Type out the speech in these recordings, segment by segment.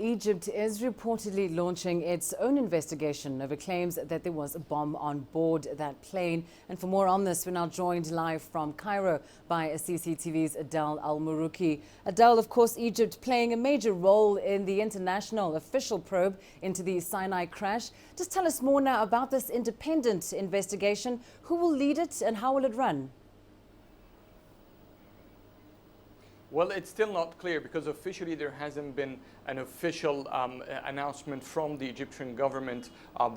Egypt is reportedly launching its own investigation over claims that there was a bomb on board that plane. And for more on this, we're now joined live from Cairo by CCTV's Adel Al-Marouki. Adel, of course, Egypt playing a major role in the international official probe into the Sinai crash. Just tell us more now about this independent investigation. Who will lead it and how will it run? Well, it's still not clear because officially there hasn't been an official announcement from the Egyptian government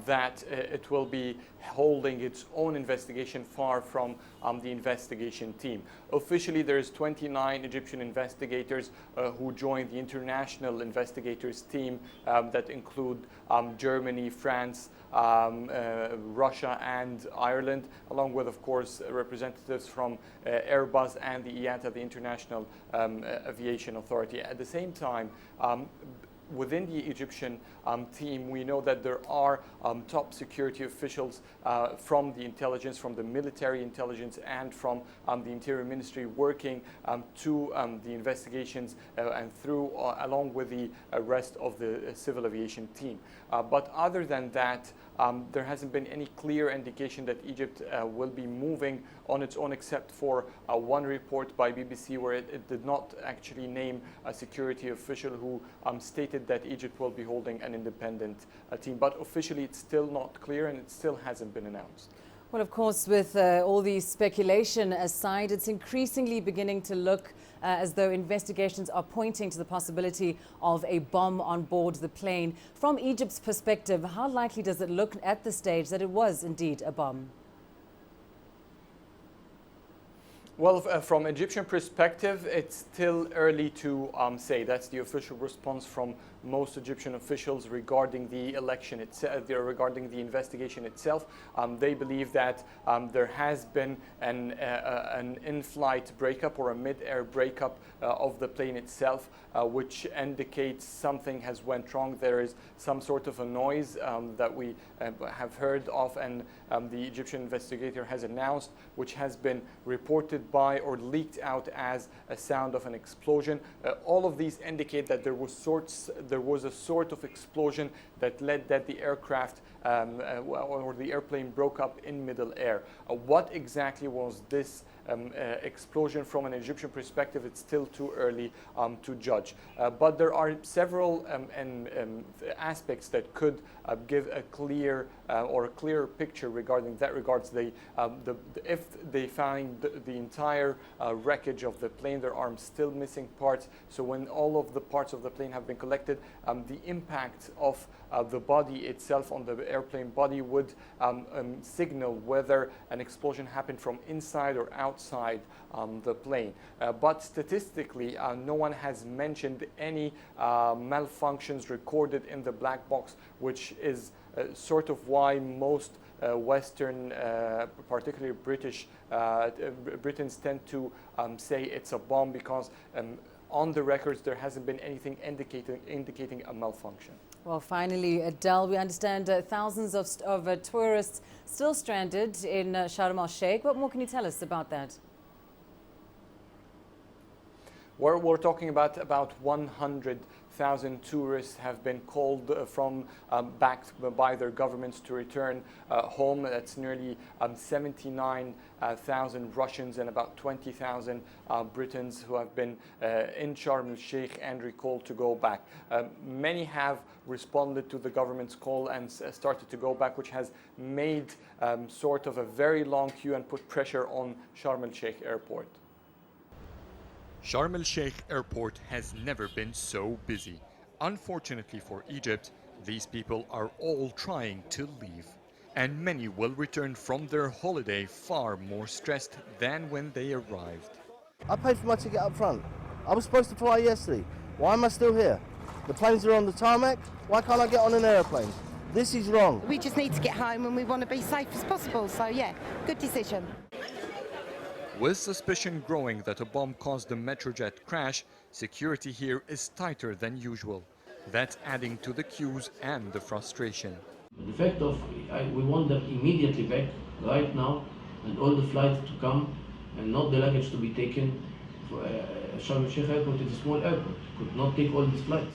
that it will be holding its own investigation far from the investigation team. Officially, there's 29 Egyptian investigators who joined the international investigators team that include Germany, France, Russia and Ireland, along with, of course, representatives from Airbus and the IATA, the International Aviation Authority. At the same time, within the Egyptian team, we know that there are top security officials from the intelligence, from the military intelligence and from the Interior Ministry working to the investigations and through along with the rest of the civil aviation team. But other than that, there hasn't been any clear indication that Egypt will be moving on its own, except for one report by BBC where it did not actually name a security official who stated that Egypt will be holding an independent team. But officially, it's still not clear and it still hasn't been announced. Well, of course, with all the speculation aside, it's increasingly beginning to look as though investigations are pointing to the possibility of a bomb on board the plane. From Egypt's perspective, how likely does it look at this stage that it was indeed a bomb? Well, from Egyptian perspective, it's still early to say. That's the official response from most Egyptian officials regarding the election itself, regarding the investigation itself. They believe that there has been an in-flight breakup or a mid-air breakup of the plane itself, which indicates something has went wrong. There is some sort of a noise that we have heard of, and the Egyptian investigator has announced, which has been reported by or leaked out as a sound of an explosion. All of these indicate that there was a sort of explosion that led that the aircraft or the airplane broke up in middle air. What exactly was this explosion from an Egyptian perspective? It's still too early to judge. But there are several aspects that could give a clear or a clearer picture regarding that. If they find the entire wreckage of the plane, there are still missing parts. So when all of the parts of the plane have been collected, the impact of the body itself on the airplane body would signal whether an explosion happened from inside or outside the plane. But statistically, no one has mentioned any malfunctions recorded in the black box, which is sort of why most Western, particularly Britons tend to say it's a bomb, because on the records there hasn't been anything indicating a malfunction. Well, finally, Adel, we understand thousands of tourists still stranded in Sharm El Sheikh. What more can you tell us about that? We're talking about 100,000 tourists have been called from back by their governments to return home. That's nearly 79,000 Russians and about 20,000 Britons who have been in Sharm El Sheikh and recalled to go back. Many have responded to the government's call and started to go back, which has made sort of a very long queue and put pressure on Sharm El Sheikh Airport. Sharm El Sheikh Airport has never been so busy. Unfortunately for Egypt, these people are all trying to leave. And many will return from their holiday far more stressed than when they arrived. I paid for my ticket up front. I was supposed to fly yesterday. Why am I still here? The planes are on the tarmac. Why can't I get on an airplane? This is wrong. We just need to get home and we want to be safe as possible. So yeah, good decision. With suspicion growing that a bomb caused the Metrojet crash, security here is tighter than usual. That's adding to the queues and the frustration. The fact of we want them immediately back right now, and all the flights to come, and not the luggage to be taken. For Sharm El Sheikh Airport is a small airport, could not take all these flights.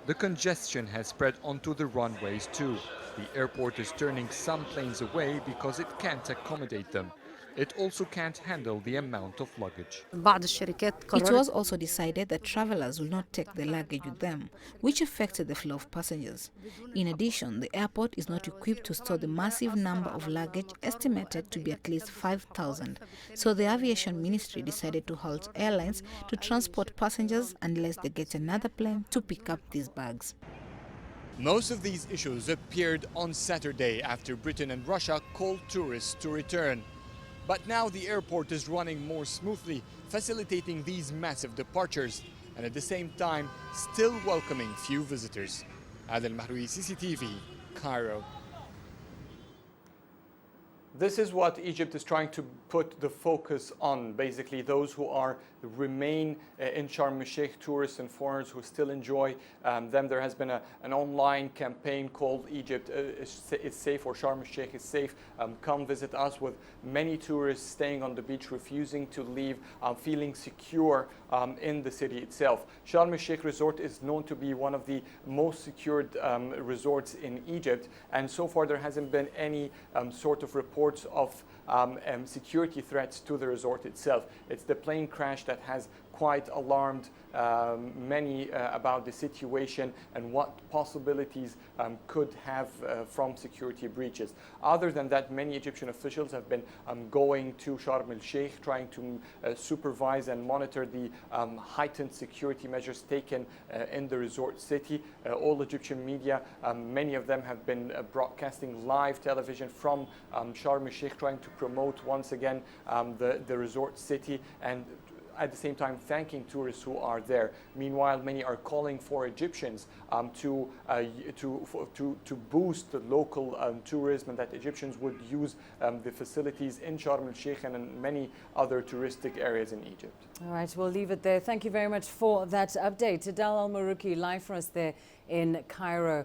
The congestion has spread onto the runways too. The airport is turning some planes away because it can't accommodate them. It also can't handle the amount of luggage. It was also decided that travelers will not take the luggage with them, which affected the flow of passengers. In addition, the airport is not equipped to store the massive number of luggage estimated to be at least 5,000. So the Aviation Ministry decided to halt airlines to transport passengers unless they get another plane to pick up these bags. Most of these issues appeared on Saturday after Britain and Russia called tourists to return. But now the airport is running more smoothly, facilitating these massive departures and at the same time still welcoming few visitors. Adel Mahroui, CCTV, Cairo. This is what Egypt is trying to put the focus on, basically those who remain in Sharm El Sheikh, tourists and foreigners who still enjoy them. There has been an online campaign called Egypt is safe, or Sharm El Sheikh is safe. Come visit us, with many tourists staying on the beach, refusing to leave, feeling secure in the city itself. Sharm El Sheikh Resort is known to be one of the most secured resorts in Egypt, and so far there hasn't been any sort of reports of security threats to the resort itself. It's the plane crash that has quite alarmed many about the situation and what possibilities could have from security breaches. Other than that, many Egyptian officials have been going to Sharm El Sheikh, trying to supervise and monitor the heightened security measures taken in the resort city. All Egyptian media, many of them have been broadcasting live television from Sharm El Sheikh, trying to promote once again the resort city, and at the same time thanking tourists who are there. Meanwhile, many are calling for Egyptians to boost the local tourism, and that Egyptians would use the facilities in Sharm El Sheikh and in many other touristic areas in Egypt. All right, we'll leave it there. Thank you very much for that update. Adel Al-Marouki, live for us there in Cairo.